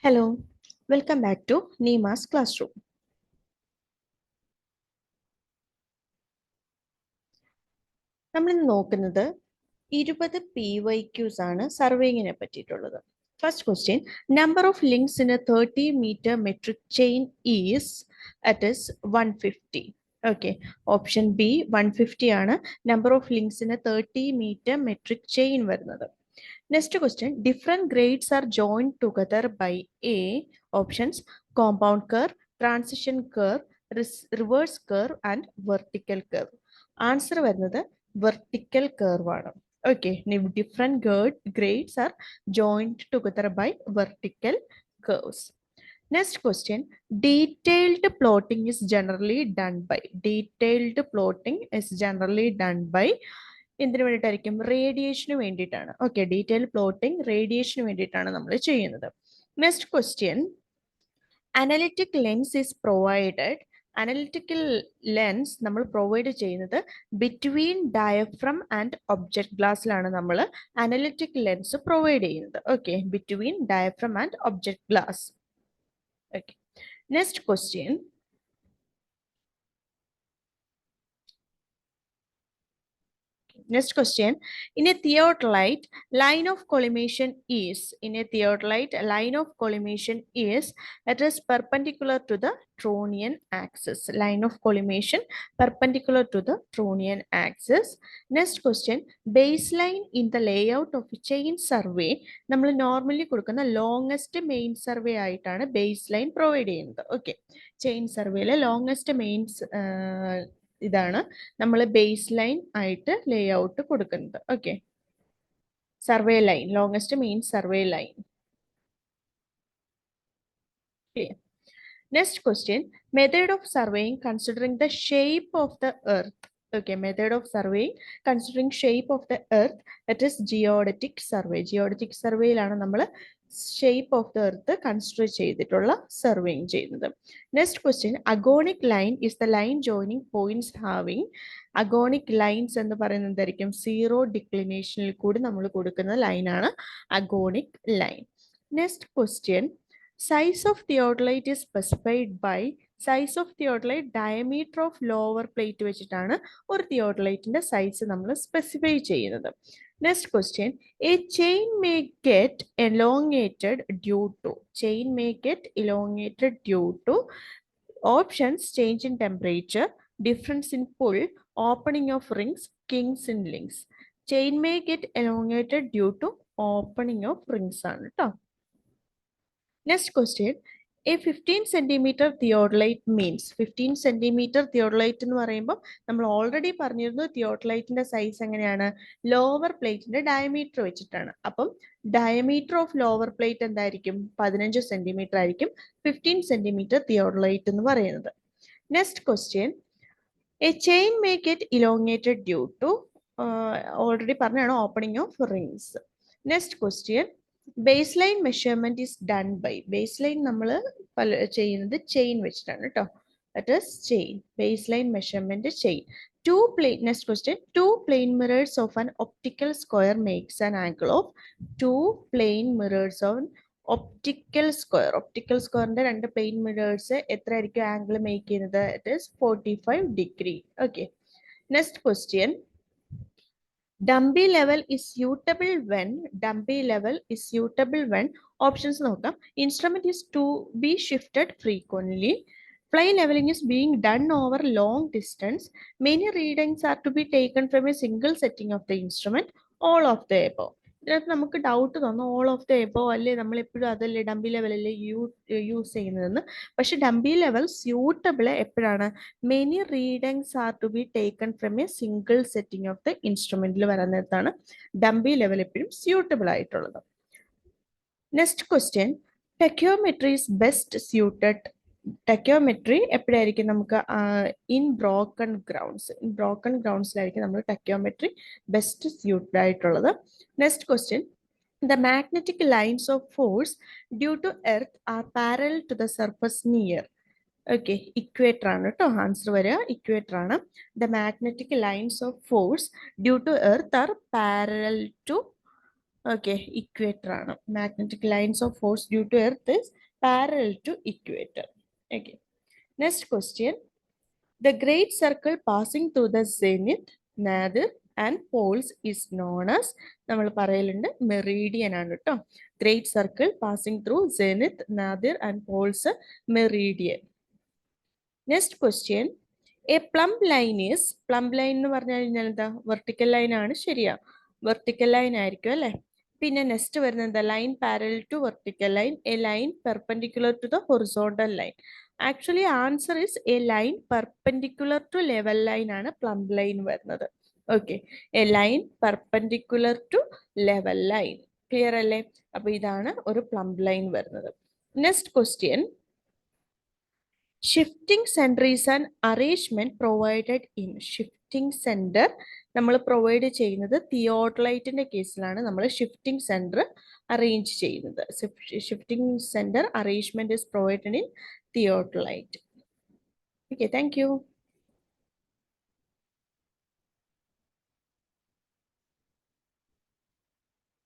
Hello, welcome back to Neema's classroom. നമ്മൾ ഇന്ന് നോക്കുന്നത് 20 PYQs ആണ് സർവേയിങ്ങിനെ പറ്റിയിട്ടുള്ളത്. First question, number of links in a 30-meter metric chain is at is 150. Okay, option B 150 ആണ് number of links in a 30-meter metric chain വരുന്നത്. Next question, different grades are joined together by A. Options: compound curve, transition curve, reverse curve and vertical curve. Answer വരുന്നത് vertical curve ആണ്. Okay, different grades are joined together by vertical curves. Next question, detailed plotting is generally done by. Detailed plotting is generally done by എന്തിനു വേണ്ടിയിട്ടായിരിക്കും? റേഡിയേഷന് വേണ്ടിയിട്ടാണ്. Okay, detail plotting റേഡിയേഷന് വേണ്ടിയിട്ടാണ് നമ്മൾ ചെയ്യുന്നത്. Next question, analytic lens is provided. Analytical lens നമ്മൾ provide ചെയ്യുന്നത് between diaphragm and object ഗ്ലാസ്സിലാണ് നമ്മൾ analytic lens provide ചെയ്യുന്നത്. Okay, between diaphragm and object glass. Okay, next question, next question, in a theodolite line of collimation is it is perpendicular to the Tronian axis. Line of collimation perpendicular to the Tronian axis. Next question, baseline in the layout of chain survey നമ്മൾ normally കൊടുക്കുന്ന longest main survey ആയിട്ടാണ് baseline provide ചെയ്യുന്നത്. Okay, chain സർവേയിലെ longest mains ഇതാണ് നമ്മൾ base line ആയിട്ട് lay out കൊടുക്കുന്നത്. Okay, survey line, longest main survey line. Next question, method of surveying considering the shape of the earth. Okay, method of surveying considering shape of the earth, that is geodetic survey. Geodetic സർവേയിലാണ് നമ്മൾ shape of the earth consider ചെയ്തിട്ടുള്ള surveying ചെയ്യുന്നത്. Next question, അഗോണിക് line is the line joining points having. Agonic lines എന്ന് പറയുന്നത് എന്തായിരിക്കും? Zero ഡിക്ലിനേഷനിൽ കൂടി നമ്മൾ കൊടുക്കുന്ന ലൈനാണ് agonic line. Next question, size of theodolite is specified by size of theodolite diameter of lower plate വെച്ചിട്ടാണ് ഒരു theodoliteന്റെ സൈസ് നമ്മൾ സ്പെസിഫൈ ചെയ്യുന്നത്. Next question, a chain may get elongated due to options: change in temperature, difference in pull, opening of rings, kinks in links. Chain may get elongated due to opening of rings ആണ് കേട്ടോ. Next question, A 15 centimeter theodolite means. 15 centimeter theodolite എന്ന് പറയുമ്പോൾ നമ്മൾ already പറഞ്ഞിരുന്നു തിയോഡലൈറ്റിന്റെ size എങ്ങനെയാണ്? Lower പ്ലേറ്റിന്റെ diameter വെച്ചിട്ടാണ്. അപ്പം ഡയമീറ്റർ ഓഫ് ലോവർ പ്ലേറ്റ് എന്തായിരിക്കും? 15 സെന്റിമീറ്റർ ആയിരിക്കും 15 സെന്റിമീറ്റർ തിയോഡലൈറ്റ് എന്ന് പറയുന്നത്. Next question, a chain may get elongated due to, already പറഞ്ഞാണ് opening of rings. Next question, base line measurement is done by. Base line നമ്മൾ ചെയ്യുന്നത് chain വെച്ചിട്ടാണ് കേട്ടോ. That is chain. Base line measurement chain. Next question, two plane mirrors of an optical square makes an angle of. Two plane mirrors of optical square. Optical squareന്റെ രണ്ട് plain mirrors എത്ര ആയിരിക്കും angle make ചെയ്യുന്നത്? It is 45 degree. Okay, next question, Dumpy level is suitable when options നോക്കാം. Instrument is to be shifted frequently. Fly leveling is being done over long distance. Many readings are to be taken from a single setting of the instrument. All of the above. ഇതിനകത്ത് നമുക്ക് doubt തോന്നും, all of the above അല്ലേ, നമ്മൾ എപ്പോഴും അതല്ലേ dumpy ലെവലല്ലേ use ചെയ്യുന്നതെന്ന്. പക്ഷെ dumpy level suitable എപ്പോഴാണ്? Many readings are to be taken from a single setting of the ഇൻസ്ട്രുമെന്റിൽ വരുന്നിടത്താണ് ഡംബി ലെവൽ എപ്പോഴും സ്യൂട്ടബിൾ ആയിട്ടുള്ളത്. Next question, tacheometry is best suited. Tacheometry എപ്പോഴായിരിക്കും നമുക്ക്? ഇൻ ബ്രോക്കൺ ഗ്രൗണ്ട്സിലായിരിക്കും നമ്മൾ ടെക്യോമെട്രി ബെസ്റ്റ് സ്യൂട്ടഡ് ആയിട്ടുള്ളത്. Next question, the magnetic lines of force due to earth are parallel to the surface near. Okay, equator ആണ് കേട്ടോ answer വരിക. Equator ആണ്. The magnetic lines of force due to earth are parallel to okay, equator ആണ്. Magnetic lines of force due to earth is parallel to equator. Okay, next question. The great circle passing through the zenith, nadir and poles is known as, നമ്മൾ പറയലുണ്ട്, meridian ആണ് കേട്ടോ. Great circle passing through zenith, nadir and poles, meridian. Next question. A plumb line is, plumb line എന്ന് പറഞ്ഞു കഴിഞ്ഞാൽ എന്താ? Vertical line ആണ്, ശരിയാ, വെർട്ടിക്കൽ ലൈൻ ആയിരിക്കും അല്ലെ. പിന്നെ നെക്സ്റ്റ് വരുന്നത് എന്താ? Line parallel to vertical line, a line perpendicular to the horizontal line. Actually answer is a line perpendicular to level line ആണ് പ്ലംബ് ലൈൻ വരുന്നത്. Okay, a line perpendicular to level line. Clear അല്ലേ? അപ്പൊ ഇതാണ് ഒരു plumb line വരുന്നത്. Next question. Shifting centre is an arrangement provided in. Shifting centre നമ്മൾ provide ചെയ്യുന്നത് തിയോഡലൈറ്റിന്റെ കേസിലാണ് നമ്മൾ ഷിഫ്റ്റിംഗ് സെന്റർ അറേഞ്ച് ചെയ്യുന്നത്. Shifting centre arrangement is provided in theodolite. Okay, thank you.